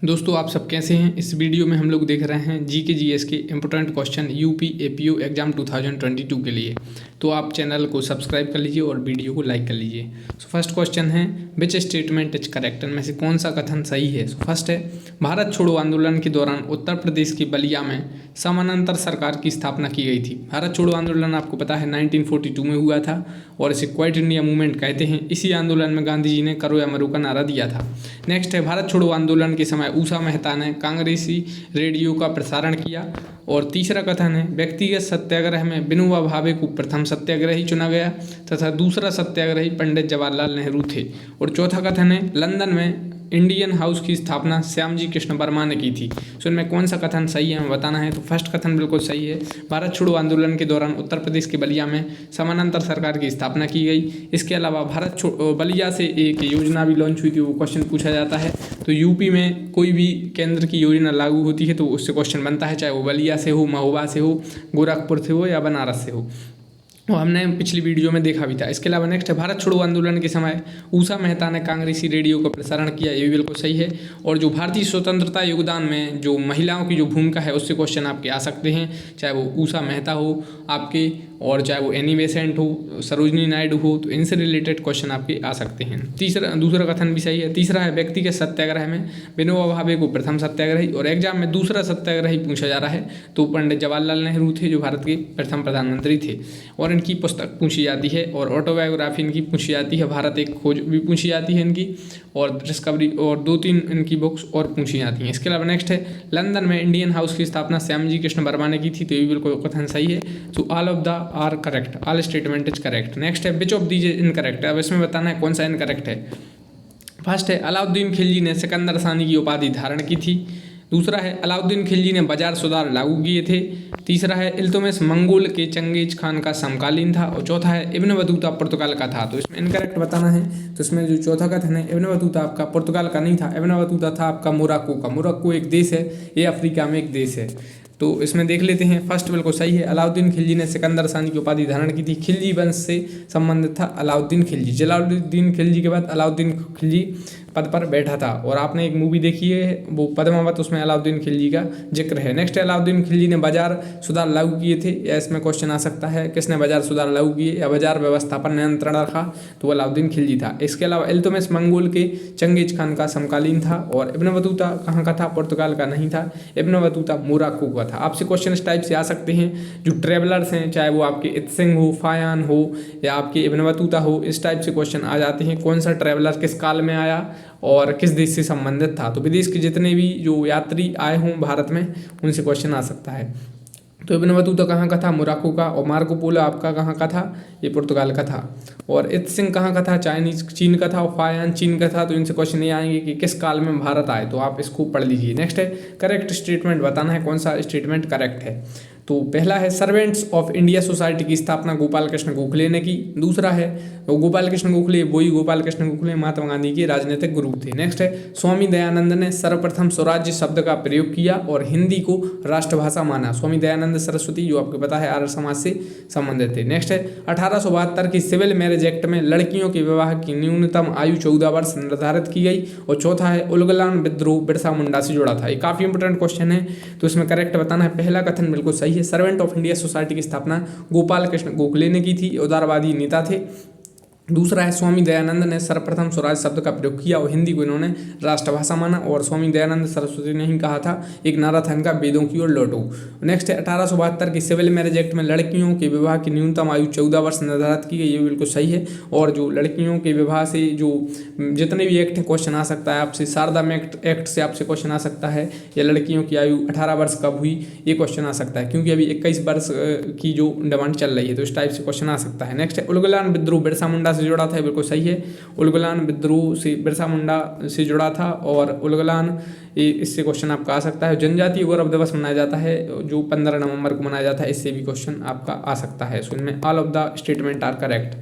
दोस्तों आप सब कैसे हैं। इस वीडियो में हम लोग देख रहे हैं जी के जीएस के important question UP APO exam 2022 के लिए। तो आप चैनल को सब्सक्राइब कर लीजिए और वीडियो को लाइक कर लीजिए। सो फर्स्ट क्वेश्चन है विच स्टेटमेंट इज करेक्ट, में से कौन सा कथन सही है। सो फर्स्ट है भारत छोड़ो आंदोलन के दौरान उत्तर प्रदेश के बलिया में समानांतर सरकार की स्थापना की गई थी। भारत छोड़ो आंदोलन आपको पता है 1942 में हुआ था और इसे क्वाइट इंडिया मूवमेंट कहते हैं। इसी आंदोलन में गांधी जी ने करो या मरो का नारा दिया था। नेक्स्ट है भारत छोड़ो आंदोलन के समय उषा मेहता ने कांग्रेसी रेडियो का प्रसारण किया। और तीसरा कथन है व्यक्तिगत सत्याग्रह में विनोबा भावे को प्रथम सत्याग्रही चुना गया तथा दूसरा सत्याग्रही पंडित जवाहरलाल नेहरू थे। और चौथा कथन है लंदन में इंडियन हाउस की स्थापना श्यामजी कृष्ण वर्मा ने की थी। सो इनमें कौन सा कथन सही है हमें बताना है। तो फर्स्ट कथन बिल्कुल सही है, भारत छोड़ो आंदोलन के दौरान उत्तर प्रदेश के बलिया में समानांतर सरकार की स्थापना की गई। इसके अलावा बलिया से एक योजना भी लॉन्च हुई थी, वो क्वेश्चन पूछा जाता है। तो यूपी में कोई भी केंद्र की योजना लागू होती है तो उससे क्वेश्चन बनता है, चाहे वो बलिया से हो, महोबा से हो, गोरखपुर से हो या बनारस से हो। वो हमने पिछली वीडियो में देखा भी था। इसके अलावा नेक्स्ट है भारत छोड़ो आंदोलन के समय उषा मेहता ने कांग्रेसी रेडियो का प्रसारण किया, ये भी बिल्कुल सही है। और जो भारतीय स्वतंत्रता योगदान में जो महिलाओं की जो भूमिका है उससे क्वेश्चन आपके आ सकते हैं, चाहे वो उषा मेहता हो आपके और चाहे वो एनी बेसेंट हो, सरोजनी नायडू हो, तो इनसे रिलेटेड क्वेश्चन आपके आ सकते हैं। दूसरा कथन भी सही है। तीसरा है व्यक्तिगत सत्याग्रह में विनोबा भावे को प्रथम सत्याग्रही और एग्जाम में दूसरा सत्याग्रही पूछा जा रहा है तो पंडित जवाहरलाल नेहरू थे जो भारत के प्रथम प्रधानमंत्री थे। और इनकी पुस्तक पूछी जाती है और ऑटोबायोग्राफी इनकी पूछी जाती है, भारत एक खोज भी पूछी जाती है इनकी, और डिस्कवरी और 2-3 इनकी बुक्स और पूछी जाती हैं। इसके अलावा नेक्स्ट है लंदन में इंडियन हाउस की स्थापना श्यामजी कृष्ण वर्मा ने की थी, तो ये बिल्कुल कथन सही है। तो all of the are correct, all statement is correct. Next है which of these is incorrect, अब इसमें बताना है कौन सा इनकरेक्ट है। फर्स्ट है अलाउद्दीन खिलजी ने सिकंदर सानी की उपाधि धारण की थी। दूसरा है अलाउद्दीन खिलजी ने बाजार सुधार लागू किए थे। तीसरा है इल्तुतमिश मंगोल के चंगेज खान का समकालीन था। और चौथा है इब्न बतूता पुर्तगाल का था। तो इसमें इनकरेक्ट बताना है। तो इसमें जो चौथा कथन है इब्न बतूता आपका पुर्तगाल का नहीं था, इब्न बतूता था आपका मोरक्को का। मोरक्को एक देश है, ये अफ्रीका में एक देश है। तो इसमें देख लेते हैं, फर्स्ट बिल्कुल सही है, अलाउद्दीन खिलजी ने सिकंदर सानी की उपाधि धारण की थी। खिलजी वंश से संबंधित था अलाउद्दीन खिलजी। जलालुद्दीन खिलजी के बाद अलाउद्दीन खिलजी पद पर बैठा था। और आपने एक मूवी देखी है वो पद्मावत, उसमें अलाउद्दीन खिलजी का जिक्र है। नेक्स्ट अलाउद्दीन खिलजी ने बाजार सुधार लागू किए थे, या इसमें क्वेश्चन आ सकता है किसने बाजार सुधार लागू किए या बाजार व्यवस्था पर नियंत्रण रखा, तो अलाउद्दीन खिलजी था। इसके अलावा इल्तुतमिश मंगोल के चंगेज खान का समकालीन था। और इब्न बतूता कहाँ का था, पुर्तगाल का नहीं था, इब्न बतूता मोरक्को का था। आपसे क्वेश्चन इस टाइप से आ सकते हैं, जो ट्रेवलर्स हैं चाहे वो आपके इत्सिंग हो, फायान हो या आपके इब्न बतूता हो, इस टाइप से क्वेश्चन आ जाते हैं। कौन सा ट्रेवलर किस काल में आया और किस देश से संबंधित था। तो विदेश के जितने भी जो यात्री आए हों भारत में उनसे क्वेश्चन आ सकता है। तो इब्न बतूता कहाँ का था, मोरक्को का। और मार्को पोलो आपका कहाँ का था, ये पुर्तगाल का था। और इत्सिंग कहाँ का था, चीन का था। और फायान चीन का था। तो इनसे क्वेश्चन ये आएंगे कि किस काल में भारत आए, तो आप इसको पढ़ लीजिए। नेक्स्ट है करेक्ट स्टेटमेंट बताना है कौन सा स्टेटमेंट करेक्ट है। तो पहला है सर्वेंट्स ऑफ इंडिया सोसाइटी की स्थापना गोपाल कृष्ण गोखले ने की। दूसरा है गोपाल कृष्ण गोखले, वही गोपाल कृष्ण गोखले महात्मा गांधी के राजनीतिक गुरु थे। नेक्स्ट है स्वामी दयानंद ने सर्वप्रथम स्वराज्य शब्द का प्रयोग किया और हिंदी को राष्ट्रभाषा माना। स्वामी दयानंद सरस्वती जो आपको पता है आर्य समाज से संबंधित थे। नेक्स्ट है 1872 की सिविल मैरिज एक्ट में लड़कियों के विवाह की न्यूनतम आयु 14 वर्ष निर्धारित की गई। और चौथा है उलगुलान विद्रोह बिरसा मुंडा से जुड़ा था। ये काफी इंपोर्टेंट क्वेश्चन है, तो इसमें करेक्ट बताना है। पहला कथन बिल्कुल सही है, सर्वेंट ऑफ इंडिया सोसाइटी की स्थापना गोपाल कृष्ण गोखले ने की थी, उदारवादी नेता थे। दूसरा है स्वामी दयानंद ने सर्वप्रथम स्वराज शब्द का प्रयोग किया और हिंदी को इन्होंने राष्ट्रभाषा माना। और स्वामी दयानंद सरस्वती ने ही कहा था, एक नारा था इनका, वेदों की ओर लौटो। नेक्स्ट है 1872 की सिविल मैरिज एक्ट में लड़कियों के विवाह की न्यूनतम आयु 14 वर्ष निर्धारित की गई, ये बिल्कुल सही है। और जो लड़कियों के विवाह से जो जितने भी एक्ट है क्वेश्चन आ सकता है आपसे, शारदा एक्ट से आपसे क्वेश्चन आ सकता है, या लड़कियों की आयु 18 वर्ष कब हुई ये क्वेश्चन आ सकता है, क्योंकि अभी 21 वर्ष की जो डिमांड चल रही है, तो इस टाइप से क्वेश्चन आ सकता है। नेक्स्ट है उलगुलान विद्रोह बिरसा मुंडा से जुड़ा था, बिल्कुल सही है। उलगुलान विद्रोह से बिरसा मुंडा से जुड़ा था। और उलगुलान इससे क्वेश्चन आपका आ सकता है। जनजातीय गौरव दिवस मनाया जाता है जो 15 नवंबर को मनाया जाता है, इससे भी क्वेश्चन आपका आ सकता है। सो इनमें all of the statement are correct.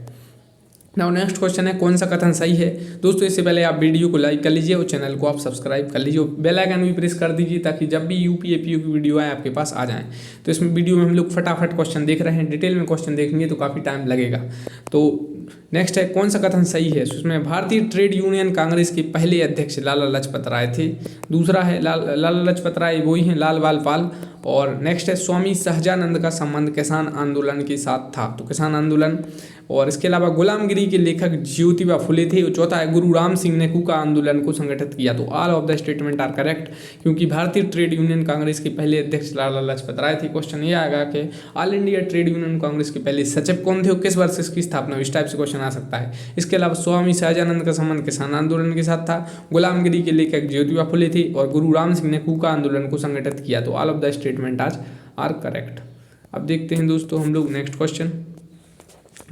Now next question है कौन सा कथन सही है। दोस्तों इससे पहले आप वीडियो को लाइक कर लीजिए और चैनल को आप सब्सक्राइब कर लीजिए, बेल आइकन भी प्रेस कर दीजिए ताकि जब भी यूपी एपीओ की वीडियो आए आपके पास आ जाएं। तो इसमें वीडियो में हम लोग फटाफट क्वेश्चन देख रहे हैं, डिटेल में क्वेश्चन देखेंगे तो काफ़ी टाइम लगेगा। तो नेक्स्ट है कौन सा कथन सही है, उसमें भारतीय ट्रेड यूनियन कांग्रेस के पहले अध्यक्ष लाला लाजपत राय थे। दूसरा है लाला लाजपत राय वही हैं लाल बाल पाल। और नेक्स्ट है स्वामी सहजानंद का संबंध किसान आंदोलन के साथ था, तो किसान आंदोलन। और इसके अलावा गुलामगिरी के लेखक ज्योतिबा फुले थे। चौथा है गुरु राम सिंह ने कूका आंदोलन को संगठित किया, तो all of the statement are correct, क्योंकि भारतीय ट्रेड यूनियन कांग्रेस के पहले अध्यक्ष लाला लाजपत राय थे। क्वेश्चन ये आएगा कि all India trade union Congress के पहले सचिव कौन थे और किस वर्ष इसकी स्थापना हुई, इस टाइप से क्वेश्चन आ सकता है। इसके अलावा स्वामी सहजानंद का संबंध किसान आंदोलन के साथ था, गुलामगिरी के लेखक ज्योतिबा फुले थे और गुरु राम सिंह ने कूका आंदोलन को संगठित किया, तो ऑल ऑफ द स्टेटमेंट आज आर करेक्ट। अब देखते हैं दोस्तों हम लोग नेक्स्ट क्वेश्चन।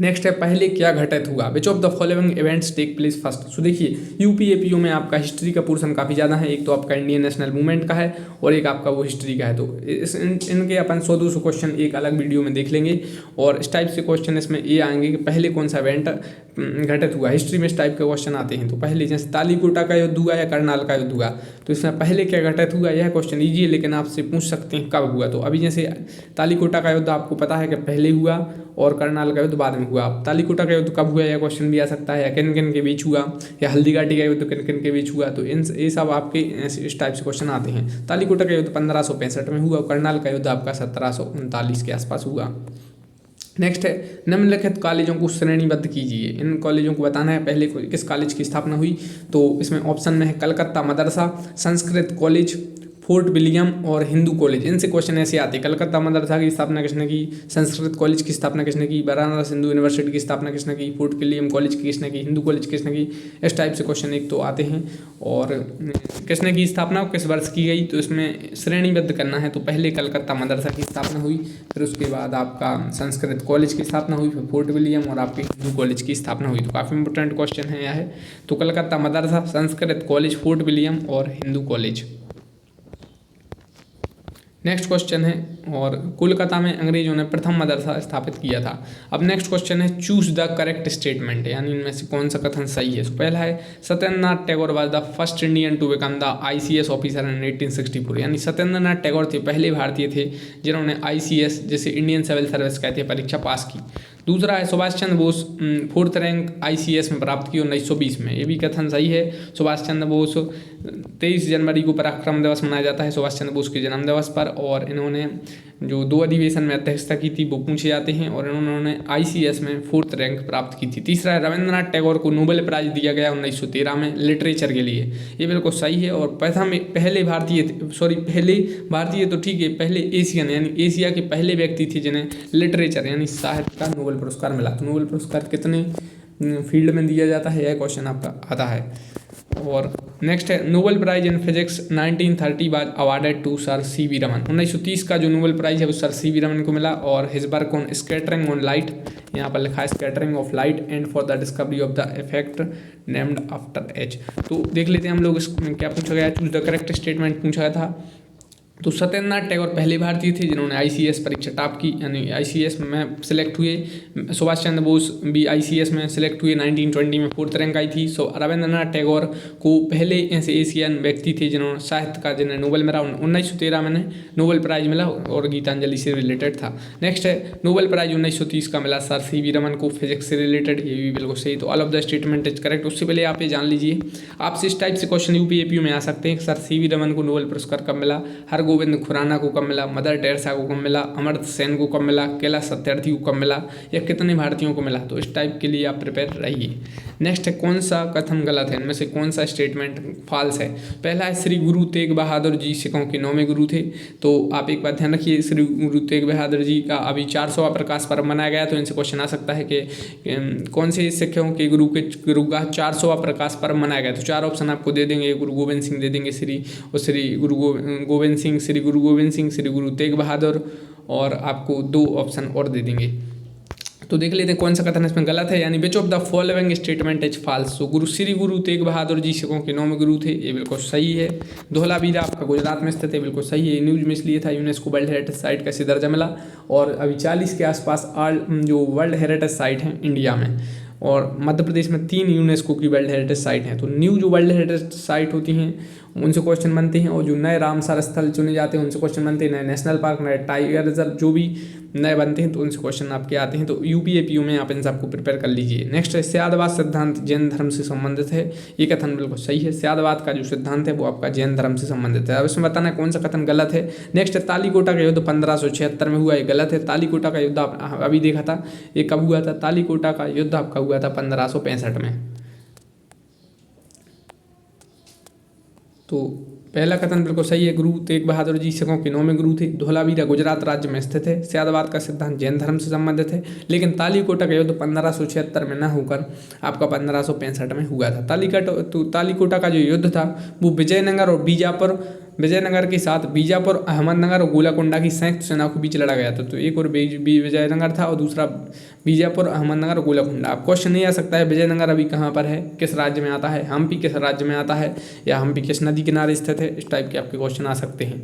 नेक्स्ट है पहले क्या घटित हुआ, which of the following events take place first. So देखिए यूपी एपीओ में आपका हिस्ट्री का पोर्शन काफ़ी ज़्यादा है, एक तो आपका इंडियन नेशनल मूवमेंट का है और एक आपका वो हिस्ट्री का है, तो इनके अपन 100-200 क्वेश्चन एक अलग वीडियो में देख लेंगे। और इस टाइप से क्वेश्चन इसमें ये आएंगे कि पहले कौन सा इवेंट घटित हुआ, हिस्ट्री में इस टाइप के क्वेश्चन आते हैं। तो पहले जैसे तालीकोटा का युद्ध हुआ या करनाल का युद्ध हुआ, तो इसमें पहले क्या घटित हुआ, यह क्वेश्चन ईजी है लेकिन आपसे पूछ सकते हैं कब हुआ। तो अभी जैसे तालीकोटा का युद्ध आपको पता है कि पहले हुआ और करनाल का युद्ध बाद में हुआ। तालीकोटा का युद्ध कब हुआ यह क्वेश्चन भी आ सकता है, या किन किन के बीच हुआ, या हल्दीघाटी का युद्ध किन किन के बीच हुआ, तो इन ये सब आपके इस टाइप से क्वेश्चन आते हैं। तालीकोटा का युद्ध 1565 में हुआ और करनाल का युद्ध आपका 1739 के आसपास हुआ। नेक्स्ट है निम्नलिखित कॉलेजों को श्रेणीबद्ध कीजिए। इन कॉलेजों को बताना है पहले किस कॉलेज की स्थापना हुई, तो इसमें ऑप्शन में है Calcutta Madrasa, Sanskrit college, fort William और हिंदू कॉलेज। इनसे क्वेश्चन ऐसे आते हैं, कलकत्ता मदरसा की स्थापना किसने की, संस्कृत कॉलेज की स्थापना किसने की, बनारस हिंदू यूनिवर्सिटी की स्थापना किसने की, फोर्ट विलियम कॉलेज की किसने की, हिंदू कॉलेज किसने की, इस टाइप से क्वेश्चन एक तो आते हैं। और किसने की स्थापना किस वर्ष की गई, तो इसमें श्रेणीबद्ध करना है, तो पहले कलकत्ता मदरसा की स्थापना हुई, फिर उसके बाद आपका संस्कृत कॉलेज की स्थापना हुई, फिर फोर्ट विलियम और आपके हिंदू कॉलेज की स्थापना हुई। तो काफ़ी इंपॉर्टेंट क्वेश्चन है यह है, तो Calcutta Madrasa, Sanskrit college, fort William और हिंदू कॉलेज। नेक्स्ट क्वेश्चन है और कोलकाता में अंग्रेजों ने प्रथम मदरसा स्थापित किया था। अब नेक्स्ट क्वेश्चन है चूज द करेक्ट स्टेटमेंट, यानी इनमें से कौन सा कथन सही है। तो पहला है Satyendranath Tagore was the first Indian to become the ICS officer in 1864, यानी सत्येंद्रनाथ टैगोर थे पहले भारतीय थे जिन्होंने ICS जैसे इंडियन सिविल सर्विस कहते हैं परीक्षा पास की। दूसरा है Subhash Chandra Bose 4th rank ICS में प्राप्त की 1920 में, ये भी कथन सही है। सुभाष चंद्र बोस 23 जनवरी को पराक्रम दिवस मनाया जाता है सुभाष चंद्र बोस के जन्म दिवस पर, और इन्होंने जो 2 अधिवेशन में अध्यक्षता की थी वो पूछे जाते हैं, और इन्होंने ICS में 4th रैंक प्राप्त की थी। तीसरा है रविंद्रनाथ टैगोर को नोबेल प्राइज दिया गया 1913 में लिटरेचर के लिए, ये बिल्कुल सही है। और पहले भारतीय तो ठीक है, पहले एशियन यानी एशिया के पहले व्यक्ति थे जिन्हें लिटरेचर यानी साहित्य का नोबेल पुरस्कार मिला। तो नोबेल पुरस्कार कितने फील्ड में दिया जाता है यह क्वेश्चन आपका आता है। और नेक्स्ट है Nobel prize in physics 1930 was awarded to sir CV Raman. 1930 का जो नोबेल प्राइज है वो सर CV रमन को मिला। और his work on scattering on light, यहाँ पर लिखा है scattering of light and for the discovery of the effect named after H. तो देख लेते हैं हम लोग इसमें क्या पूछा गया, चूज द करेक्ट स्टेटमेंट पूछा गया था। तो सत्येंद्रनाथ टैगोर पहले भारतीय थे जिन्होंने ICS परीक्षा टॉप की, यानी ICS में सिलेक्ट हुए। सुभाष चंद्र बोस भी ICS में सिलेक्ट हुए, 1920 में 4th रैंक आई थी। रविंद्रनाथ टैगोर को पहले ऐसे एशियन व्यक्ति थे जिन्होंने साहित्य का जिन्हें नोबेल मिला 1913 में नोबेल प्राइज मिला और गीतांजलि से रिलेटेड था। नेक्स्ट है नोबेल प्राइज 1930 का मिला सर CV रमन को फिजिक्स से रिलेटेड, ये भी बिल्कुल सही। तो all of the statement is correct. उससे पहले आप ये जान लीजिए, आपसे इस टाइप से क्वेश्चन UP APU में आ सकते हैं। सर CV रमन को नोबेल पुरस्कार कब मिला, हरगोविंद खुराना को कब मिला, मदर टेरेसा को कब मिला, अमर्त्य सेन को कब मिला, कैलाश सत्यार्थी को कब मिला, या कितने भारतीयों को मिला। तो इस टाइप के लिए आप प्रिपेयर रहिए। नेक्स्ट है कौन सा कथन गलत है, इनमें से कौन सा स्टेटमेंट फॉल्स है। पहला है श्री गुरु तेग बहादुर जी सिखों के 9वें गुरु थे। तो आप एक बात ध्यान रखिए, श्री गुरु तेग बहादुर जी का अभी 400वां प्रकाश पर्व मनाया गया, तो इनसे क्वेश्चन आ सकता है कि कौन से सिखों के गुरु का 400वां प्रकाश पर्व मनाया गया। तो 4 ऑप्शन आपको दे देंगे, गुरु गोविंद सिंह दे देंगे, श्री गुरु गोविंद सिंह, श्री गुरु गोविंद सिंह, श्री गुरु तेग बहादुर, और आपको 2 ऑप्शन और दे देंगे। तो देख लेते हैं कौन सा कथन इसमें गलत है, यानी which of the following statement is false. तो श्री गुरु तेग बहादुर जी सिखों के 9वें गुरु थे, ये बिल्कुल सही है। धौलावीरा आपका गुजरात में स्थित है, बिल्कुल सही है। न्यूज में इसलिए था यूनेस्को वर्ल्ड हेरिटेज साइट का दर्जा मिला, और अभी 40 के आसपास जो वर्ल्ड हेरिटेज साइट हैं इंडिया में, और मध्य प्रदेश में 3 यूनेस्को की वर्ल्ड हेरिटेज साइट हैं। तो न्यू जो वर्ल्ड हेरिटेज साइट होती हैं उनसे क्वेश्चन बनते हैं, और जो नए रामसर स्थल चुने जाते हैं उनसे क्वेश्चन बनते हैं। नए नेशनल पार्क, नए टाइगर रिजर्व, जो भी नए बनते हैं तो उनसे क्वेश्चन आपके आते हैं। तो यूपी एपीयू में आप इन सबको प्रिपेयर कर लीजिए। नेक्स्ट है स्यादवाद सिद्धांत जैन धर्म से संबंधित है। ये कथन बिल्कुल सही है। स्यादवाद का जो सिद्धांत है वो आपका जैन धर्म से संबंधित है। अब इसमें बताना है कौन सा कथन गलत है। नेक्स्ट है तालीकोटा का युद्ध 1576 में हुआ, ये गलत है। तालीकोटा का युद्ध अभी देखा था, ये कब हुआ था? तालीकोटा का युद्ध आपका हुआ था 1565 में। तो पहला कथन बिल्कुल सही है। गुरु तेग बहादुर जी सिखों के 9वें गुरु थे। धौलावीरा गुजरात राज्य में स्थित है। स्यादवाद का सिद्धांत जैन धर्म से संबंधित है। लेकिन तालीकोटा का युद्ध 1576 में न होकर आपका 1565 में हुआ था। तालीकोटा का जो युद्ध था वो विजयनगर के साथ बीजापुर, अहमदनगर और गोलाकोंडा की संयुक्त सेनाओं के बीच लड़ा गया था। तो एक और विजयनगर था और दूसरा बीजापुर, अहमदनगर और गोलाकोंडा। अब क्वेश्चन नहीं आ सकता है विजयनगर अभी कहाँ पर है, किस राज्य में आता है, हम्पी किस राज्य में आता है, या हम्पी किस नदी किनारे स्थित है, इस टाइप के आपके क्वेश्चन आ सकते हैं।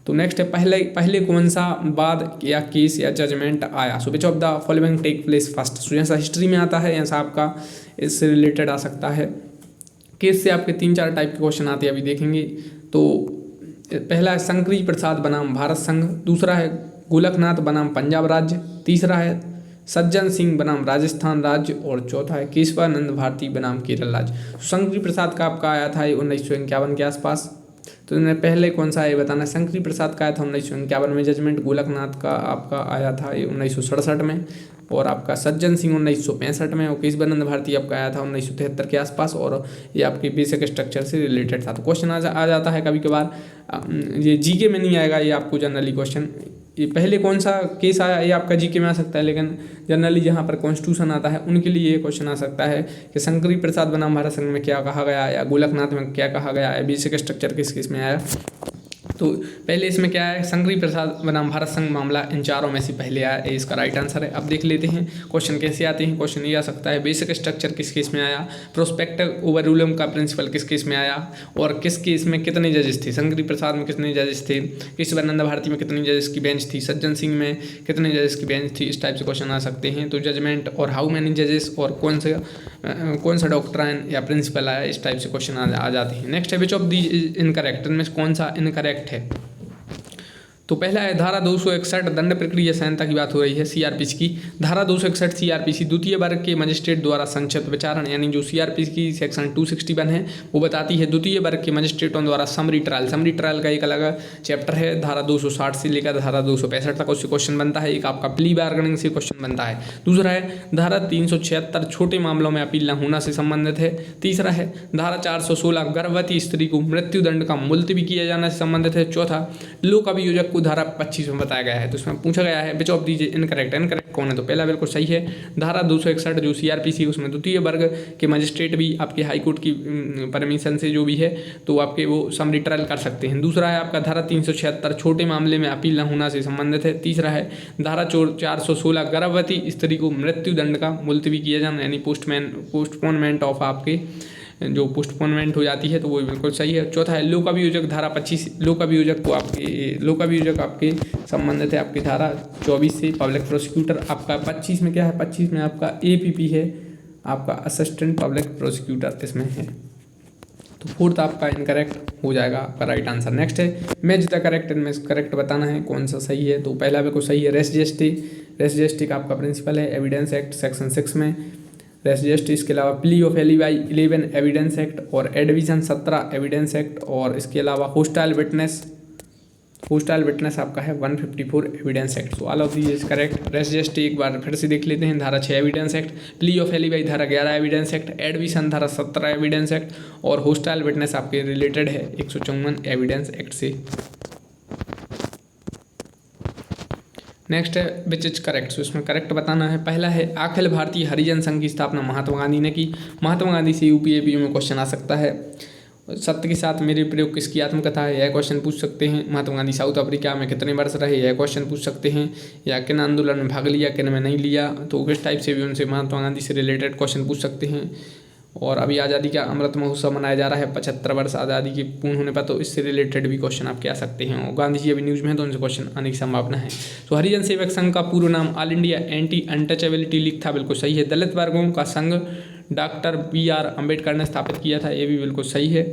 तो नेक्स्ट है पहले कौन सा वाद या केस या जजमेंट आया? So which of the following take place first? So जैसा हिस्ट्री में आता है ऐसा आपका इससे रिलेटेड आ सकता है। केस से आपके 3-4 टाइप के क्वेश्चन आते हैं, अभी देखेंगे। तो पहला है शंकरी प्रसाद बनाम भारत संघ, दूसरा है गोलकनाथ बनाम पंजाब राज्य, तीसरा है सज्जन सिंह बनाम राजस्थान राज्य और चौथा है केशवानंद भारती बनाम केरल राज्य। शंकरी प्रसाद का आपका आया था 1951 के आसपास। तो इन्हें पहले कौन सा है बताना। शंकरी प्रसाद का आया था 1951 में जजमेंट। गोलकनाथ का आपका आया था 1967 में और आपका सज्जन सिंह 1965 में और केशवानंद भारती आपका आया था 1973 के आसपास और ये आपके बेसिक स्ट्रक्चर से रिलेटेड था। तो क्वेश्चन आ जाता है कभी कभार, ये जीके में नहीं आएगा, ये आपको जनरली क्वेश्चन ये पहले कौन सा केस आया ये आपका जीके में आ सकता है, लेकिन जनरली जहाँ पर कॉन्स्टिट्यूशन आता है उनके लिए ये क्वेश्चन आ सकता है कि शंकरी प्रसाद बनाम भारत संघ में क्या कहा गया या गोलकनाथ में क्या कहा गया है, बेसिक स्ट्रक्चर किस केस में आया। तो पहले इसमें क्या है, शंकरी प्रसाद बनाम भारत संघ मामला इन चारों में से पहले आया, ये इसका राइट आंसर है। अब देख लेते हैं क्वेश्चन कैसे आते हैं। क्वेश्चन ये आ सकता है बेसिक स्ट्रक्चर किस केस में आया, प्रोस्पेक्टिव ओवर रूलिंग का प्रिंसिपल किस केस में आया और किस केस में कितने जजेस थे। शंकरी प्रसाद में कितने जजेस थे, केशवानंद भारती में कितनी जजेस की बेंच थी, सज्जन सिंह में कितने जजेस की बेंच थी, इस टाइप से क्वेश्चन आ सकते हैं। तो जजमेंट और हाउ मैनी जजेस और कौन सा डॉक्ट्राइन या प्रिंसिपल आया, इस टाइप से क्वेश्चन आ जाते हैं। नेक्स्ट है विच ऑफ दी इनकरेक्ट, इनमें कौन सा इनकरेक्ट है। तो पहला है धारा 261 दंड प्रक्रिया संहिता की बात हो रही है सीआरपीसी की। धारा 261 सीआरपीसी द्वितीय वर्ग के मजिस्ट्रेट द्वारा संक्षिप्त विचारण, यानी जो सीआरपीसी की सेक्शन 261 है वो बताती है द्वितीय वर्ग के मजिस्ट्रेटों द्वारा समरी ट्रायल का एक अलग चैप्टर है। धारा 260 से लेकर धारा 265 तक उससे क्वेश्चन बनता है। एक आपका प्ली बार्गेनिंग से क्वेश्चन बनता है। दूसरा है धारा 376 छोटे मामलों में अपील न होना से संबंधित है। तीसरा है धारा 416 गर्भवती स्त्री को मृत्युदंड का मुलतवी किया जाने से संबंधित है। चौथा लोक अभियोजक धारा 25 में बताया गया है। तो इसमें पूछा गया है विच ऑफ दीज इनकरेक्ट कौन है। तो पहला बिल्कुल सही है, धारा 261 जो सीआरपीसी उसमें द्वितीय वर्ग के मजिस्ट्रेट भी आपके हाईकोर्ट की परमिशन से जो भी है तो आपके वो समरी ट्रायल कर सकते हैं। दूसरा है आपका धारा 376 छोटे मामले में अपील न होना से संबंधित है। तीसरा है धारा 416 गर्भवती स्त्री को मृत्युदंड का मुलतवी किया जाना, यानी पोस्टपोनमेंट ऑफ आपके जो पोस्टपोनमेंट हो जाती है, तो वो बिल्कुल सही है। चौथा है लोक अभियोजक धारा 25 लोक अभियोजक आपके संबंधित है आपकी धारा 24 से। पब्लिक प्रोसिक्यूटर आपका 25 में क्या है, 25 में आपका एपीपी है, आपका असिस्टेंट पब्लिक प्रोसिक्यूटर इसमें है। तो फोर्थ आपका इनकरेक्ट हो जाएगा आपका राइट आंसर। नेक्स्ट है मैच द करेक्ट, इनमें करेक्ट बताना है कौन सा सही है। तो पहला बिल्कुल सही है रेस जीएसटी का आपका प्रिंसिपल है एविडेंस एक्ट सेक्शन 6 में रेस जीएसटी। इसके अलावा plea of alibi 11 evidence act और एडविजन 17 एविडेंस एक्ट और इसके अलावा होस्टाइल विटनेस आपका है 154 evidence act. So all of these is correct. Res gestae एक बार फिर से देख लेते हैं, धारा 6 evidence act, plea of alibi धारा 11 एविडेंस एक्ट, एडविजन धारा 17 एविडेंस एक्ट और होस्टाइल विटनेस आपके रिलेटेड है 154 एविडेंस एक्ट से। नेक्स्ट है विच इज करेक्ट। सो इसमें करेक्ट बताना है। पहला है अखिल भारतीय हरिजन संघ की स्थापना महात्मा गांधी ने की। महात्मा गांधी से यूपीएपीयू में क्वेश्चन आ सकता है। सत्य के साथ मेरे प्रयोग किसकी आत्मकथा है, यह क्वेश्चन पूछ सकते हैं। महात्मा गांधी साउथ अफ्रीका में कितने वर्ष रहे, यह क्वेश्चन पूछ सकते हैं। या किन आंदोलन में भाग लिया, किन में नहीं लिया, तो किस टाइप से भी उनसे महात्मा गांधी से रिलेटेड क्वेश्चन पूछ सकते हैं। और अभी आज़ादी का अमृत महोत्सव मनाया जा रहा है 75 वर्ष आज़ादी के पूर्ण होने पर, तो इससे रिलेटेड भी क्वेश्चन आपके आ सकते हैं। और गांधी जी अभी न्यूज़ में है तो उनसे क्वेश्चन आने की संभावना है। तो हरिजन सेवक संघ का पूर्ण नाम all India anti untouchability league था, बिल्कुल सही है। दलित वर्गों का संघ डॉक्टर BR अम्बेडकर ने स्थापित किया था, ये भी बिल्कुल सही है।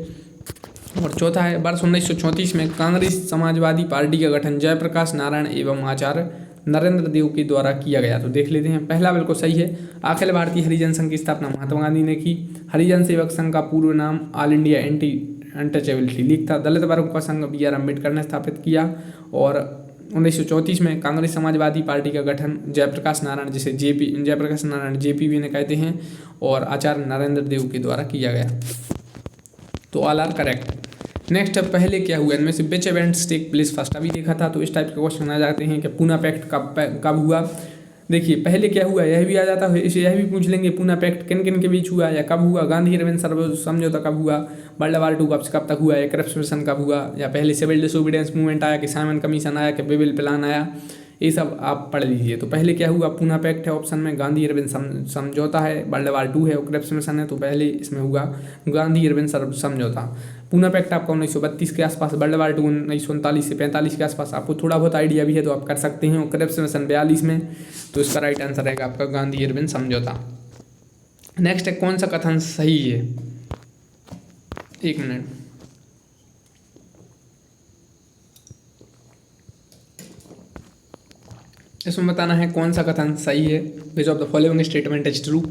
और चौथा है वर्ष 1934 में कांग्रेस समाजवादी पार्टी का गठन जयप्रकाश नारायण एवं आचार्य नरेंद्र देव के द्वारा किया गया? तो देख लेते हैं। पहला बिल्कुल सही है। अखिल भारतीय हरिजन संघ की स्थापना महात्मा गांधी ने की। हरिजन सेवक संघ का पूर्व नाम all India anti untouchability league था। दलित वर्ग का संघ बी आर अम्बेडकर ने स्थापित किया। और 1934 में कांग्रेस समाजवादी पार्टी का गठन जयप्रकाश नारायण, जिसे जयप्रकाश नारायण जेपी भी ने कहते हैं, और आचार्य नरेंद्र देव के द्वारा किया गया। तो ऑल आर करेक्ट। नेक्स्ट, पहले क्या हुआ इनमें से विच इवेंट्स टेक प्लेस फर्स्ट? अभी देखा था। तो इस टाइप के क्वेश्चन आ जाते हैं कि पूना पैक्ट कब हुआ। देखिए, पहले क्या हुआ यह भी आ जाता है, इसे यह भी पूछ लेंगे पूना पैक्ट किन किन के बीच हुआ या कब हुआ। गांधी अरविंद समझौता कब हुआ, वर्ल्ड वार 2 कब तक हुआ, क्रिप्स मिशन कब हुआ, या पहले सिविल डिसोबीडियंस मूवमेंट आया कि साइमन कमीशन आया कि बेबिल प्लान आया, ये सब आप पढ़ लीजिए। तो पहले क्या हुआ, पूना पैक्ट है ऑप्शन में, गांधी अरविंद समझौता है, वर्ल्ड वार 2 है और क्रिप्स मिशन है। तो पहले इसमें हुआ गांधी अरविंद समझौता। पूना पैक्ट आपका 1932 के आसपास, वर्ल्ड वार 2 1939 से 45 के आसपास। आपको थोड़ा बहुत आइडिया भी है तो आप कर सकते हैं। और क्रिप्स मिशन 42 में। तो इसका राइट आंसर रहेगा आपका गांधी अरविंद समझौता। नेक्स्ट है, कौन सा कथन सही है? 1 मिनट। इसमें बताना है कौन सा कथन सही है। Which of the following statement is true?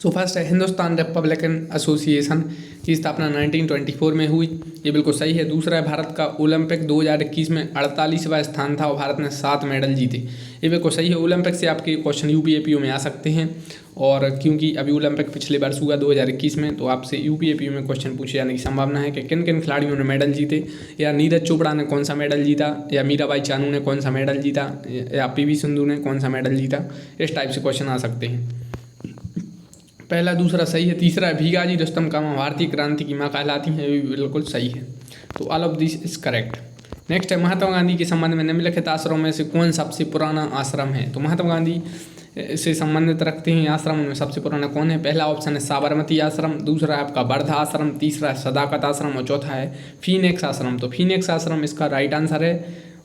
So first है, हिंदुस्तान रिपब्लिकन एसोसिएशन की स्थापना 1924 में हुई, ये बिल्कुल सही है। दूसरा है, भारत का ओलंपिक 2021 में 48वां स्थान था और भारत ने 7 मेडल जीते, ये बिल्कुल सही है। ओलंपिक से आपके क्वेश्चन यूपीएपीओ में आ सकते हैं, और क्योंकि अभी ओलंपिक पिछले वर्ष हुआ 2021 में, तो आपसे यूपीएपीओ में क्वेश्चन पूछे जाने की संभावना है कि किन किन खिलाड़ियों ने मेडल जीते, या नीरज चोपड़ा ने कौन सा मेडल जीता, या मीराबाई चानू ने कौन सा मेडल जीता, या पीवी सिंधु ने कौन सा मेडल जीता। इस टाइप से क्वेश्चन आ सकते हैं। पहला दूसरा सही है। तीसरा है, भीगाजी रुस्तम का मां भारतीय क्रांति की मां कहलाती हैं, ये भी बिल्कुल सही है। तो all of this is correct. Next है, महात्मा गांधी के संबंध में निम्नलिखित आश्रमों में से कौन सबसे पुराना आश्रम है? तो महात्मा गांधी से संबंधित रखते हैं आश्रम में सबसे पुराना कौन है? पहला ऑप्शन है साबरमती आश्रम, दूसरा है आपका वर्धा आश्रम, तीसरा है सदाकत आश्रम और चौथा है फीनिक्स आश्रम। तो फीनिक्स आश्रम इसका राइट आंसर है,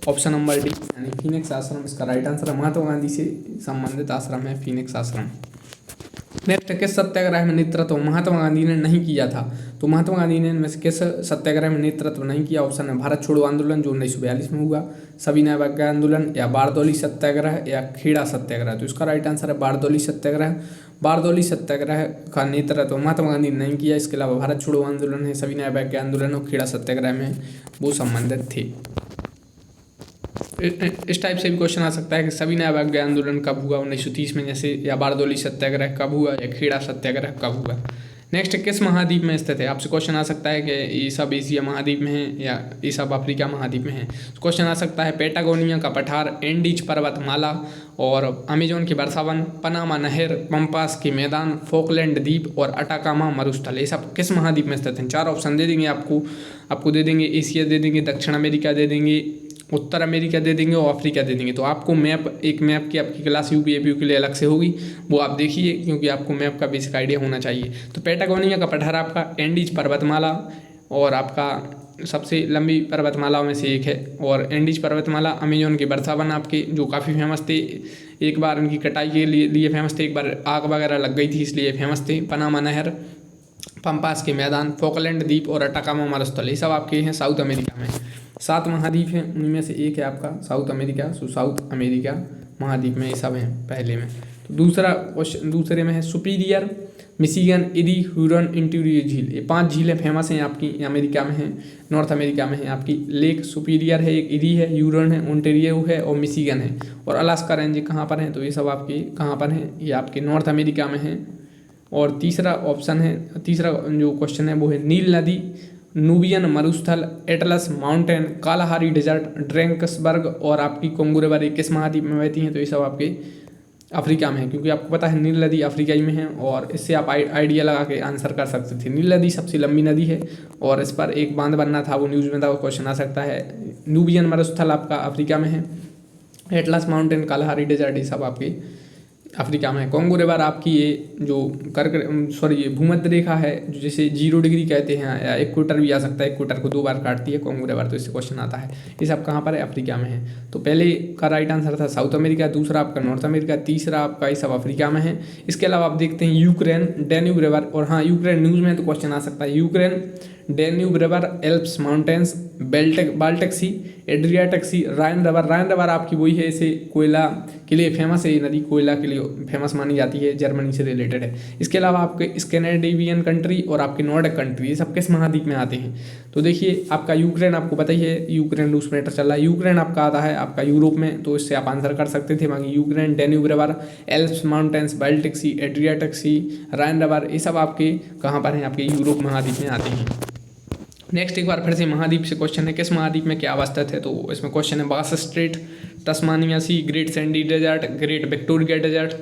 ऑप्शन नंबर डी, यानी फीनिक्स आश्रम इसका राइट आंसर है। महात्मा गांधी से संबंधित आश्रम है फीनिक्स आश्रम। नेक्स्ट, किस सत्याग्रह में नेतृत्व महात्मा गांधी ने नहीं किया था? तो महात्मा गांधी ने इनमें से किस सत्याग्रह में नेतृत्व नहीं किया? ऑप्शन है भारत छोड़ो आंदोलन जो 1942 में हुआ, सविनय अवज्ञा आंदोलन, या बारदौली सत्याग्रह, या खेड़ा सत्याग्रह। तो इसका राइट आंसर है बारदौली सत्याग्रह। बारदौली सत्याग्रह का नेतृत्व महात्मा गांधी ने नहीं किया। इसके अलावा भारत छोड़ो आंदोलन है, सविनय अवज्ञा आंदोलन और खेड़ा सत्याग्रह में वो संबंधित थे। इस टाइप से भी क्वेश्चन आ सकता है कि सविनय अवज्ञा आंदोलन कब हुआ 1930 में जैसे, या बारदौली सत्याग्रह कब हुआ, या खेड़ा सत्याग्रह कब हुआ। नेक्स्ट, किस महाद्वीप में स्थित है? आपसे क्वेश्चन आ सकता है कि ये सब एशिया महाद्वीप में है या ये सब अफ्रीका महाद्वीप में है। क्वेश्चन आ सकता है पेटागोनिया का पठार, एंडीज पर्वतमाला और अमेजोन के वर्षावन, पनामा नहर, पंपास के मैदान, फोकलैंड द्वीप और अटाकामा मरुस्थल, ये सब किस महाद्वीप में स्थित हैं? 4 ऑप्शन दे देंगे आपको दे देंगे एशिया दे देंगे, दक्षिण अमेरिका दे देंगे, उत्तर अमेरिका दे देंगे और अफ्रीका दे देंगे। तो आपको एक मैप की आपकी क्लास यूपीएपीओ के लिए अलग से होगी, वो आप देखिए, क्योंकि आपको मैप का बेसिक आइडिया होना चाहिए। तो पेटागोनिया का पठार आपका एंडीज पर्वतमाला और आपका सबसे लंबी पर्वतमालाओं में से एक है, और एंडीज पर्वतमाला, अमेजोन के वर्षावन आपके जो काफ़ी फेमस थे, एक बार उनकी कटाई के लिए फेमस थे, एक बार आग वगैरह लग गई थी इसलिए फेमस थे, पनामा नहर, पंपास के मैदान, फोकलैंड द्वीप और अटाकामा मरुस्थल, ये सब आपके हैं साउथ अमेरिका में। 7 महाद्वीप हैं, उनमें में से एक है आपका साउथ अमेरिका। सो साउथ अमेरिका महाद्वीप में ये सब हैं पहले में। तो दूसरे में है superior, Michigan, eri, Hurun, interior झील। ये 5 झीलें फेमस हैं आपकी अमेरिका में हैं, नॉर्थ अमेरिका में है आपकी। लेक सुपीरियर है, एक इरी है, ह्यूरन है, ओंटारियो है और मिशिगन है। और अलास्का रेंज कहाँ पर हैं? तो ये सब आपके कहाँ पर हैं? ये आपके नॉर्थ अमेरिका में हैं। और तीसरा जो क्वेश्चन है वो है नील नदी, नूबियन मरुस्थल, एटलस माउंटेन, कालाहारी डेजर्ट, ड्रैंक्सबर्ग और आपकी कोंगो रिवर, किस महाद्वीप में बहती हैं? तो ये सब आपके अफ्रीका में है, क्योंकि आपको पता है नील नदी अफ्रीका ही में है, और इससे आप आइडिया लगा के आंसर कर सकते थे। नील नदी सबसे लंबी नदी है और इस पर एक बांध बनना था, वो न्यूज़ में था, वो क्वेश्चन आ सकता है। नूबियन मरुस्थल आपका अफ्रीका में है, एटलस माउंटेन, कालाहारी डेजर्ट, ये सब आपके अफ्रीका में है। कोंगो रिवर आपकी ये जो ये भूमध्य रेखा है, जो जिसे 0 डिग्री कहते हैं, या इक्वेटर भी आ सकता है, इक्वेटर को 2 बार काटती है कोंगो रिवर, तो इससे क्वेश्चन आता है। ये सब कहाँ पर है? अफ्रीका में है। तो पहले का राइट आंसर था साउथ अमेरिका, दूसरा आपका नॉर्थ अमेरिका, तीसरा आपका ये सब अफ्रीका में है। इसके अलावा आप देखते हैं यूक्रेन, डैन्यूब रिवर, और हाँ यूक्रेन न्यूज़ में तो क्वेश्चन आ सकता है। Ukraine Danube river, Alps mountains, Baltic sea, Adriatic sea, Rhine river. Rhine river आपकी वही है, इसे कोयला के लिए फेमस है, ये नदी कोयला के लिए फेमस मानी जाती है, जर्मनी से रिलेटेड है। इसके अलावा आपके स्कैंडिनेवियन कंट्री और आपके नॉर्डिक कंट्री, ये सब किस महाद्वीप में आते हैं? तो देखिए आपका यूक्रेन, आपको पता ही है यूक्रेन रूस मैटर चल रहा है, यूक्रेन आपका आता है आपका यूरोप में, तो इससे आप आंसर कर सकते थे। बाकी Ukraine, Danube river, Alps mountains, Baltic sea, Adriatic sea, Rhine river, ये सब आपके कहाँ पर हैं? आपके यूरोप महाद्वीप में आते हैं। नेक्स्ट एक बार फिर से महाद्वीप से क्वेश्चन है, किस महाद्वीप में क्या अवस्थित है? तो इसमें क्वेश्चन है Bass Strait, Tasmania Sea, Great Sandy Desert, Great Victoria Desert,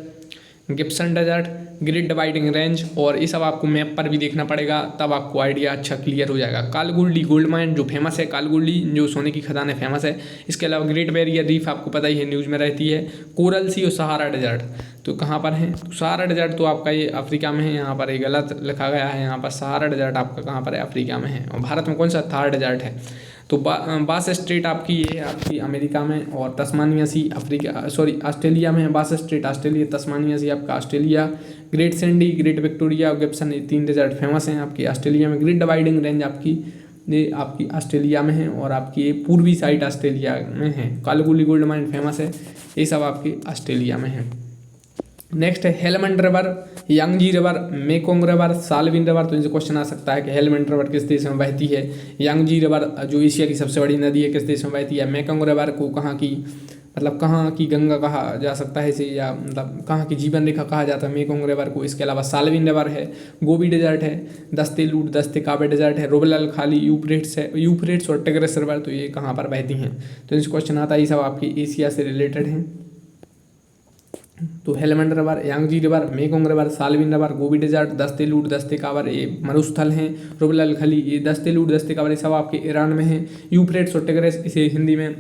Gibson Desert, Great Dividing Range, और ये सब आपको मैप पर भी देखना पड़ेगा, तब आपको आइडिया अच्छा क्लियर हो जाएगा। कालगुल्डी गोल्ड माइन जो फेमस है, कालगुल्डी जो सोने की खदान है फेमस है। इसके अलावा ग्रेट बैरियर रीफ आपको पता ही है, न्यूज़ में रहती है। कोरल सी और सहारा डेजर्ट तो कहाँ पर है? तो सहारा डेजर्ट तो आपका ये अफ्रीका में है, यहाँ पर ये गलत लिखा गया है, यहाँ पर सहारा डेजर्ट आपका कहाँ पर है? अफ्रीका में है। और भारत में कौन सा? थार डेजर्ट है। तो बास स्ट्रेट आपकी ये है आपकी अमेरिका में, और तस्मानिया सी ऑस्ट्रेलिया में है। बास स्ट्रेट ऑस्ट्रेलिया, तस्मानिया सी आपका Australia. Great Sandy, great Victoria और गिब्सन, ये 3 डेजर्ट फेमस हैं आपकी ऑस्ट्रेलिया में। ग्रेट डिवाइडिंग रेंज आपकी ये आपकी ऑस्ट्रेलिया में है, और आपकी ये पूर्वी साइड ऑस्ट्रेलिया में है। कालगुली गोल्ड माइन फेमस है, ये सब आपकी ऑस्ट्रेलिया में है। नेक्स्ट है Helmand river, Yangtze river, Mekong river, Salween river. तो इनसे क्वेश्चन आ सकता है कि हेलमंड रिवर किस देश में बहती है? यांगजी रिवर जो एशिया की सबसे बड़ी नदी है, किस देश में बहती है? मेकोंग रिवर को कहाँ की, मतलब कहाँ की गंगा कहा जा सकता है इसे, या मतलब कहाँ की जीवन रेखा कहा जाता है मेकोंग रिवर को? इसके अलावा साल्विन रिवर है, गोबी डेजर्ट है, दस्ते लूट दस्ते काबे डेजर्ट है, रुबेलाल खाली, यूफ्रेट्स है, यूफ्रेट्स और टिग्रिस रिवर, तो ये कहाँ पर बहती हैं? तो इनसे क्वेश्चन आता है, ये सब आपकी एशिया से रिलेटेड हैं। तो Helmand river, Yangtze river, Mekong river, Salween river, Gobi desert, दस्ते लूट दस्ते काबर ये मरुस्थल हैं। रुबेलाल खली, ये दस्ते लूट दस्ते काबर ये सब आपके ईरान में हैं। यूफ्रेट्स और टिग्रिस, इसे हिंदी में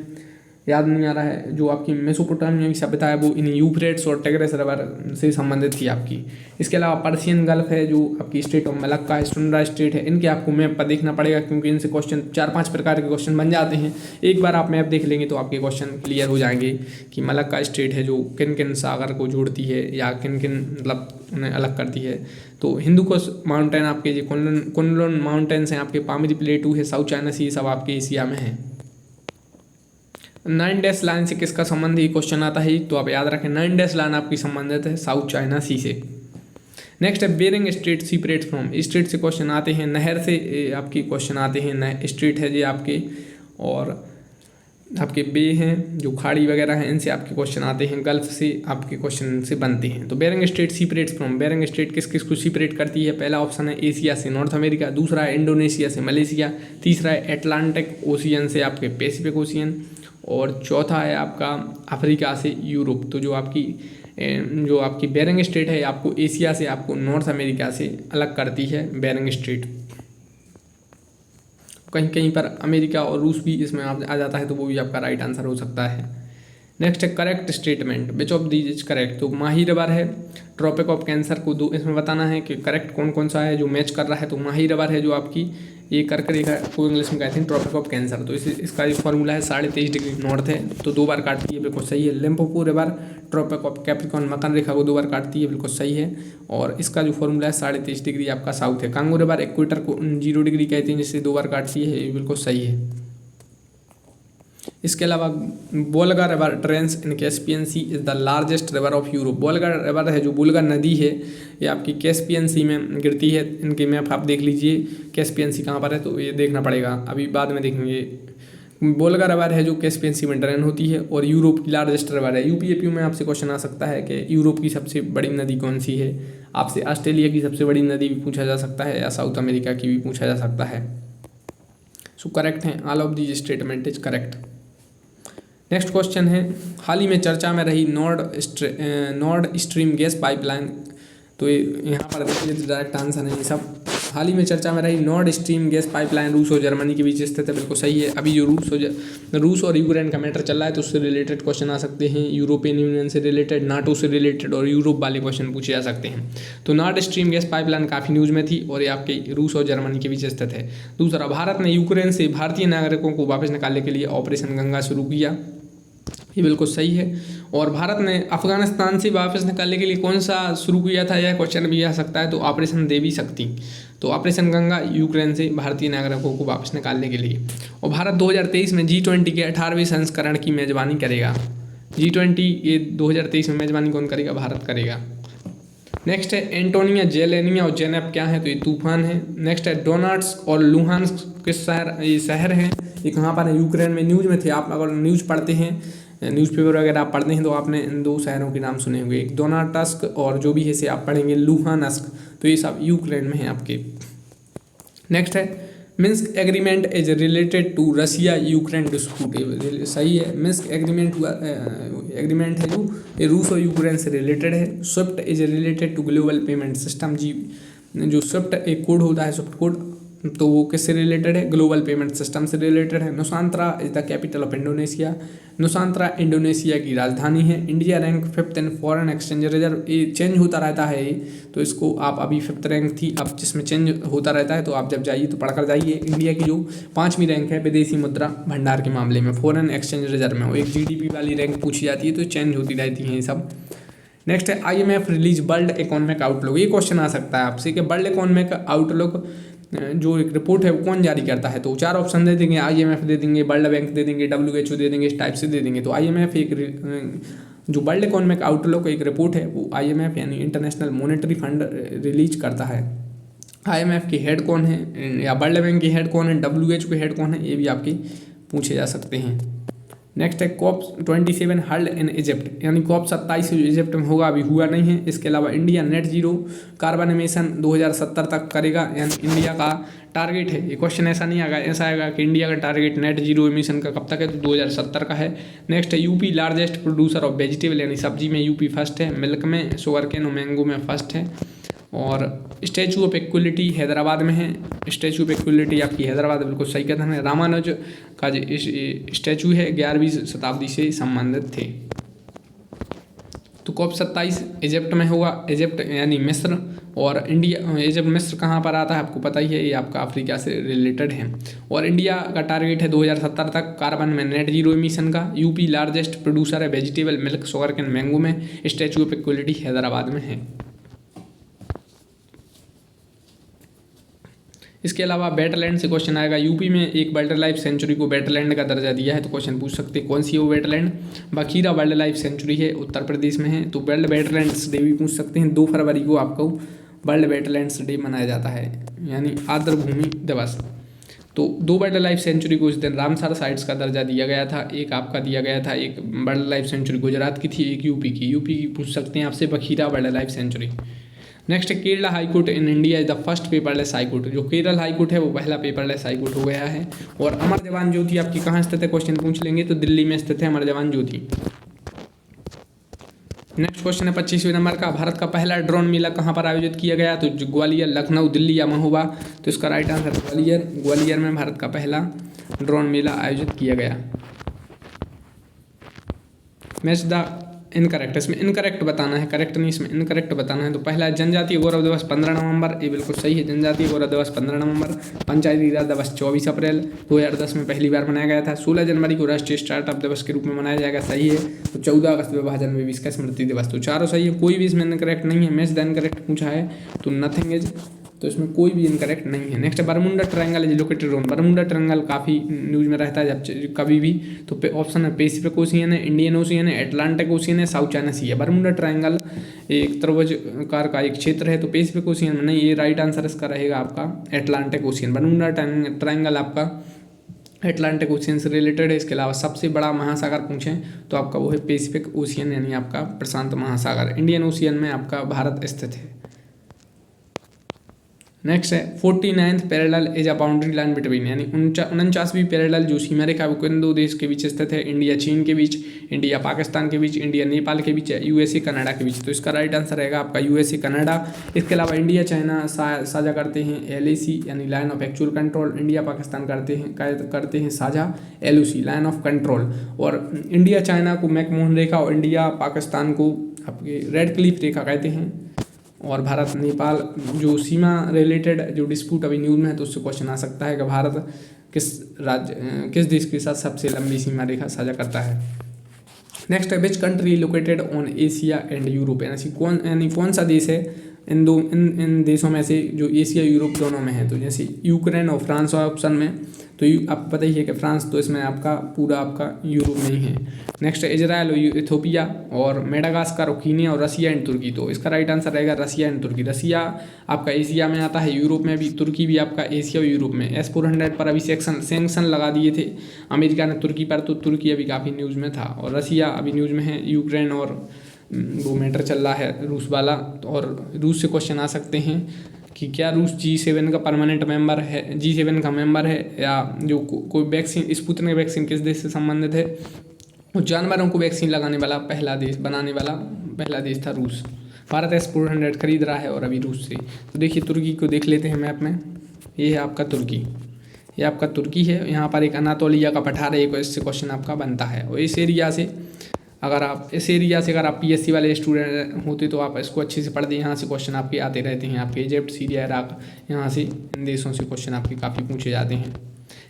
याद नहीं आ रहा है, जो आपकी मेसोपोटामिया की सभ्यता है वो इन यूफ्रेट्स और टिग्रिस रिवर से संबंधित थी आपकी। इसके अलावा पर्शियन गल्फ है जो आपकी स्टेट ऑफ मलक्का है, सुंदरा स्टेट है। इनके आपको मैप पर देखना पड़ेगा, क्योंकि इनसे क्वेश्चन 4-5 प्रकार के क्वेश्चन बन जाते हैं। एक बार आप मैप देख लेंगे तो आपके क्वेश्चन क्लियर हो जाएंगे कि मलक्का स्टेट है जो किन किन सागर को जोड़ती है, या किन किन मतलब उन्हें अलग करती है। तो हिंदुकुश माउंटेन आपके जो कुनलुन माउंटेन्स हैं आपके, पामीर प्लेटू है, साउथ चाइना सी, सब आपके एशिया में है। 9 डैश लाइन से किसका संबंध है? क्वेश्चन आता है, तो आप याद रखें 9 डैश लाइन आपकी संबंधित है साउथ चाइना सी से। नेक्स्ट है Bering strait separate from, strait से क्वेश्चन आते हैं, नहर से आपके क्वेश्चन आते हैं। स्ट्रेट है जी आपके, और आपके बे हैं जो खाड़ी वगैरह हैं, इनसे आपके क्वेश्चन आते हैं। गल्फ से आपके क्वेश्चन से बनते हैं। तो Bering strait separates from, Bering strait किस किस को सेपरेट करती है? पहला ऑप्शन है एशिया से नॉर्थ अमेरिका, दूसरा है इंडोनेशिया से मलेशिया, तीसरा है अटलांटिक ओशियन से आपके पैसिफिक ओशियन, और चौथा है आपका अफ्रीका से यूरोप। तो जो आपकी बेरिंग स्ट्रेट है आपको एशिया से आपको नॉर्थ अमेरिका से अलग करती है बेरिंग स्ट्रेट। कहीं कहीं पर अमेरिका और रूस भी इसमें आ जाता है, तो वो भी आपका राइट आंसर हो सकता है। नेक्स्ट है correct statement, which of these is correct. तो माही रिवर है, ट्रॉपिक ऑफ कैंसर को दो इसमें बताना है कि करेक्ट कौन कौन सा है जो मैच कर रहा है। तो माही रिवर है जो आपकी ये कर्क रेखा को इंग्लिश में कहते हैं ट्रॉपिक ऑफ कैंसर। तो इसका जो फॉर्मूला है 23.5 डिग्री नॉर्थ है, तो 2 बार काटती है, बिल्कुल सही है। Limpopo river Tropic of Capricorn मकर रेखा को 2 बार काटती है, बिल्कुल सही है। और इसका जो फॉर्मूला है 23.5 डिग्री आपका साउथ है। कांगो रिवर इक्वेटर को 0 डिग्री कहते हैं, जिससे 2 बार काटती है, ये बिल्कुल सही है। इसके अलावा Volga river drains in Caspian sea is the largest river of Europe. Volga river है जो वोल्गा नदी है, ये आपकी कैस्पियन सी में गिरती है। इनके मैप आप देख लीजिए, कैस्पियन सी कहाँ पर है, तो ये देखना पड़ेगा, अभी बाद में देखेंगे। वोल्गा रिवर है जो कैस्पियन सी में ड्रेन होती है, और यूरोप की लार्जेस्ट रिवर है। यूपीएपीयू में आपसे क्वेश्चन आ सकता है कि यूरोप की सबसे बड़ी नदी कौन सी है। आपसे ऑस्ट्रेलिया की सबसे बड़ी नदी भी पूछा जा सकता है, या साउथ अमेरिका की भी पूछा जा सकता है। सो करेक्ट है, all of these statement is correct. Next question है, हाल ही में चर्चा में रही नॉर्ड स्ट्रीम गैस पाइपलाइन। तो यहाँ पर देखिए डायरेक्ट आंसर है ये सब। हाल ही में चर्चा में रही नॉर्ड स्ट्रीम गैस पाइपलाइन रूस और जर्मनी के बीच स्थित है, बिल्कुल सही है। अभी जो रूस और यूक्रेन का मैटर चल रहा है, तो उससे रिलेटेड क्वेश्चन आ सकते हैं। यूरोपियन यूनियन से रिलेटेड, नाटो से रिलेटेड और यूरोप वाले क्वेश्चन पूछे जा सकते हैं। तो नॉर्ड स्ट्रीम गैस पाइपलाइन काफ़ी न्यूज़ में थी, और ये आपके रूस और जर्मनी के बीच स्थित है। दूसरा, भारत ने यूक्रेन से भारतीय नागरिकों को वापस निकालने के लिए ऑपरेशन गंगा शुरू किया। ये बिल्कुल सही है। और भारत ने अफगानिस्तान से वापस निकालने के लिए कौन सा शुरू किया था, यह क्वेश्चन भी आ सकता है। तो ऑपरेशन देवी शक्ति, तो ऑपरेशन गंगा यूक्रेन से भारतीय नागरिकों को वापस निकालने के लिए। और भारत 2023 में G20 के 18वें संस्करण की मेजबानी करेगा। G20 ये 2023 में मेजबानी कौन करेगा, भारत करेगा। नेक्स्ट है एंटोनिया, जेलेनिया और जेनेप क्या है, तो ये तूफान है। नेक्स्ट है डोनाट्स और लुहान्स्क किस शहर, ये शहर हैं, ये कहाँ पर है, यूक्रेन में। न्यूज़ में थे, आप अगर न्यूज़ पढ़ते हैं, न्यूज़पेपर वगैरह आप पढ़ते हैं तो आपने इन दो शहरों के नाम सुने होंगे, एक डोनाटस्क और जो भी है इसे आप पढ़ेंगे लुहानस्क, तो ये सब यूक्रेन में है आपके। नेक्स्ट है Minsk agreement is related to Russia Ukraine dispute, सही है। मिन्स्क एग्रीमेंट एग्रीमेंट है जो ये रूस और यूक्रेन से रिलेटेड है। SWIFT is related to global payment system, जी जो स्विफ्ट एक कोड होता है, स्विफ्ट कोड, तो वो किससे रिलेटेड है, ग्लोबल पेमेंट सिस्टम से रिलेटेड है। Nusantara is the capital of Indonesia, Nusantara Indonesia की राजधानी है। India rank 5th in foreign exchange reserve, ये चेंज होता रहता है ये, तो इसको आप अभी 5th रैंक थी, अब जिसमें चेंज होता रहता है, तो आप जब जाइए तो पढ़कर जाइए। इंडिया की जो 5वीं रैंक है विदेशी मुद्रा भंडार के मामले में, फॉरेन एक्सचेंज रिजर्व में, वो एक GDP वाली रैंक पूछी जाती है, तो चेंज होती रहती हैं ये सब। नेक्स्ट है IMF release world economic outlook, ये क्वेश्चन आ सकता है आपसे कि वर्ल्ड इकोनॉमिक आउटलुक जो एक रिपोर्ट है वो कौन जारी करता है, तो 4 ऑप्शन दे देंगे, IMF दे देंगे, वर्ल्ड बैंक दे देंगे, WHO दे देंगे, इस टाइप से दे देंगे। तो IMF एक जो वर्ल्ड इकोनॉमिक आउटलुक एक रिपोर्ट है वो IMF यानी इंटरनेशनल मॉनेटरी फंड रिलीज करता है। IMF के हेड कौन है, या वर्ल्ड बैंक के हेड कौन है, WHO के हेड कौन है, ये भी आपके पूछे जा सकते हैं। नेक्स्ट है COP27 हल्ड इन इजिप्ट, यानी COP27 इजिप्ट में होगा, अभी हुआ नहीं है। इसके अलावा India net zero carbon emission 2070 तक करेगा, यानी इंडिया का टारगेट है। ये क्वेश्चन ऐसा नहीं आएगा, ऐसा आएगा कि इंडिया का टारगेट नेट जीरो एमिशन का कब तक है, तो 2070 का है। नेक्स्ट है UP largest producer of vegetable, यानी सब्जी में यूपी फर्स्ट है, मिल्क में, शुगर केन और मैंगो में फर्स्ट है। और स्टैचू ऑफ इक्वलिटी हैदराबाद में है, स्टैचू ऑफ इक्वलिटी आपकी हैदराबाद, बिल्कुल सही कथन है। रामानुज का जो स्टैचू है 11वीं शताब्दी से संबंधित थे। तो COP27 इजिप्ट में होगा, इजिप्ट यानी मिस्र, और इंडिया, इजिप्ट मिस्र कहाँ पर आता है आपको पता ही है, ये आपका अफ्रीका से रिलेटेड है। और इंडिया का टारगेट है 2070 तक कार्बन में नेट जीरो एमिशन का। यूपी लार्जेस्ट प्रोड्यूसर है vegetable, milk, sugar cane, mango में। स्टैचू ऑफ इक्वलिटी हैदराबाद में है। इसके अलावा वेटलैंड से क्वेश्चन आएगा, यूपी में एक वाइल्ड लाइफ सेंचुरी को वेटलैंड का दर्जा दिया है, तो क्वेश्चन पूछ सकते हैं कौन सी है वो wetland. Bakhira wild life sanctuary है, उत्तर प्रदेश में है। तो वर्ल्ड वेटलैंड्स डे भी पूछ सकते हैं, 2 फरवरी को आपको वर्ल्ड वेटलैंड्स डे मनाया जाता है, यानी आर्द्र भूमि दिवस। तो 2 वाइल्ड लाइफ सेंचुरी को इस दिन रामसर साइट्स का दर्जा दिया गया था, एक आपका दिया गया था, एक वाइल्ड लाइफ सेंचुरी गुजरात की थी, एक यूपी की पूछ सकते हैं आपसे, Bakhira wild life sanctuary. Next Kerala high court in India is the first paperless high court, जो केरल हाईकोर्ट है वो पहला पेपरलेस हाईकोर्ट हो गया है। और अमर जवान ज्योति आपकी कहाँ स्थित है, क्वेश्चन पूछ लेंगे, तो दिल्ली में स्थित है अमर जवान ज्योति। नेक्स्ट क्वेश्चन है 25वें नंबर का, भारत का पहला ड्रोन मेला कहाँ पर आयोजित किया गया, तो ग्वालियर, लखनऊ, दिल्ली या महोबा। तो इसका राइट आंसर ग्वालियर में भारत का पहला ड्रोन मेला आयोजित किया गया। मैच द इनकरेक्ट, इसमें इनकरेक्ट बताना है, करेक्ट नहीं, इसमें इनकरेक्ट बताना है। तो पहला जनजातीय गौरव दिवस 15 नवंबर, ये बिल्कुल सही है, जनजातीय गौरव दिवस 15 नवंबर। पंचायती राज दिवस 24 अप्रैल 2010 में पहली बार मनाया गया था। 16 जनवरी को राष्ट्रीय स्टार्टअप दिवस के रूप में मनाया जाएगा, सही है। तो 14 अगस्त विभाजन विविध का स्मृति दिवस, तो चारों सही है, कोई भी इसमें इनकरेक्ट नहीं है। मैच द इनकरेक्ट पूछा है तो नथिंग इज, तो इसमें कोई भी इनकरेक्ट नहीं है। Next Bermuda triangle is located on, Bermuda triangle काफ़ी न्यूज़ में रहता है जब कभी भी, तो ऑप्शन है पैसिफिक ओशियन है, इंडियन ओशियन है, अटलांटिक ओशियन है, साउथ चाइना सी है। बरमुंडा ट्रायंगल एक त्रिभुजाकार का एक क्षेत्र है, तो पैसिफिक ओशियन में नहीं, ये राइट आंसर इसका रहेगा आपका अटलांटिक ओशियन। बरमुंडा ट्रायंगल आपका अटलांटिक ओशियन से रिलेटेड है। इसके अलावा सबसे बड़ा महासागर पूछें तो आपका वो है पैसिफिक ओशियन, यानी आपका प्रशांत महासागर। इंडियन ओशियन में आपका भारत स्थित है। नेक्स्ट है 49th parallel is a boundary line between, यानी 49वीं पैरेलल जो सीमा रेखा किन दो देश के बीच स्थित है, इंडिया चीन के बीच, इंडिया पाकिस्तान के बीच, इंडिया नेपाल के बीच, USA कनाडा के बीच। तो इसका राइट आंसर रहेगा आपका USA कनाडा। इसके अलावा इंडिया चाइना साझा करते हैं LAC यानी line of actual control, India Pakistan करते हैं साझा LOC लाइन ऑफ कंट्रोल। और इंडिया चाइना को मैकमोहन रेखा और इंडिया पाकिस्तान को आपके रेड क्लिफ रेखा कहते हैं। और भारत नेपाल जो सीमा रिलेटेड जो डिस्प्यूट अभी न्यूज़ में है, तो उससे क्वेश्चन आ सकता है कि भारत किस देश के साथ सबसे लंबी सीमा रेखा साझा करता है। नेक्स्ट है which country located on Asia and Europe, यानी कौन सा देश है इन देशों में से जो एशिया यूरोप दोनों में है। तो जैसे यूक्रेन और फ्रांस ऑप्शन में, तो आपको पता ही है कि फ्रांस तो इसमें आपका पूरा आपका यूरोप में ही है। नेक्स्ट है इजराइल और इथोपिया और मेडागास्कर और कीनिया और रसिया एंड तुर्की। तो इसका राइट आंसर रहेगा रसिया एंड तुर्की। रसिया आपका एशिया में आता है, यूरोप में भी, तुर्की भी आपका एशिया और यूरोप में। S-400 पर अभी सैंक्शन लगा दिए थे अमेरिका ने तुर्की पर, तो तुर्की अभी काफ़ी न्यूज़ में था, और रसिया अभी न्यूज़ में है। यूक्रेन और वो मैटर चल रहा है रूस वाला, और रूस से क्वेश्चन आ सकते हैं कि क्या रूस G7 का परमानेंट मेंबर है, G7 का मेंबर है, या जो कोई वैक्सीन स्पुतनिक वैक्सीन किस देश से संबंधित है। और जानवरों को वैक्सीन लगाने वाला पहला देश, बनाने वाला पहला देश था रूस। भारत S-400 खरीद रहा है और अभी रूस से। तो देखिए तुर्की को देख लेते हैं मैप में, ये है आपका तुर्की, ये आपका तुर्की है। यहाँ पर एक अनातोलिया का पठार है, एक इससे क्वेश्चन आपका बनता है। और इस एरिया से अगर आप PSC वाले स्टूडेंट होते तो आप इसको अच्छे से पढ़ दें। यहाँ से क्वेश्चन आपके आते रहते हैं, आपके इजिप्ट, सीरिया, इराक, यहाँ से इन देशों से क्वेश्चन आपके काफ़ी पूछे जाते हैं।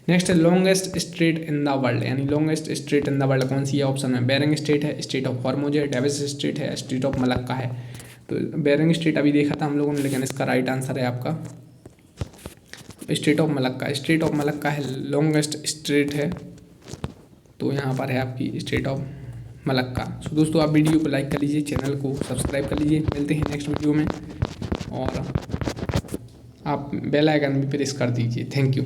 नेक्स्ट है longest strait in the world, यानी longest strait in the world कौन सी है। ऑप्शन में बेरिंग स्ट्रेट है, स्ट्रेट ऑफ हॉर्मुज है, डेविस स्ट्रेट है, स्ट्रेट ऑफ मलक्का है। तो बेरिंग स्ट्रेट अभी देखा था हम लोगों ने, लेकिन इसका राइट आंसर है आपका straight of Malacca. Straight of Malacca है लॉन्गेस्ट स्ट्रेट है, तो यहाँ पर है आपकी स्ट्रेट ऑफ मलक्का। सो दोस्तों आप वीडियो को लाइक कर लीजिए, चैनल को सब्सक्राइब कर लीजिए। मिलते हैं नेक्स्ट वीडियो में, और आप बेल आइकन भी प्रेस कर दीजिए। Thank you.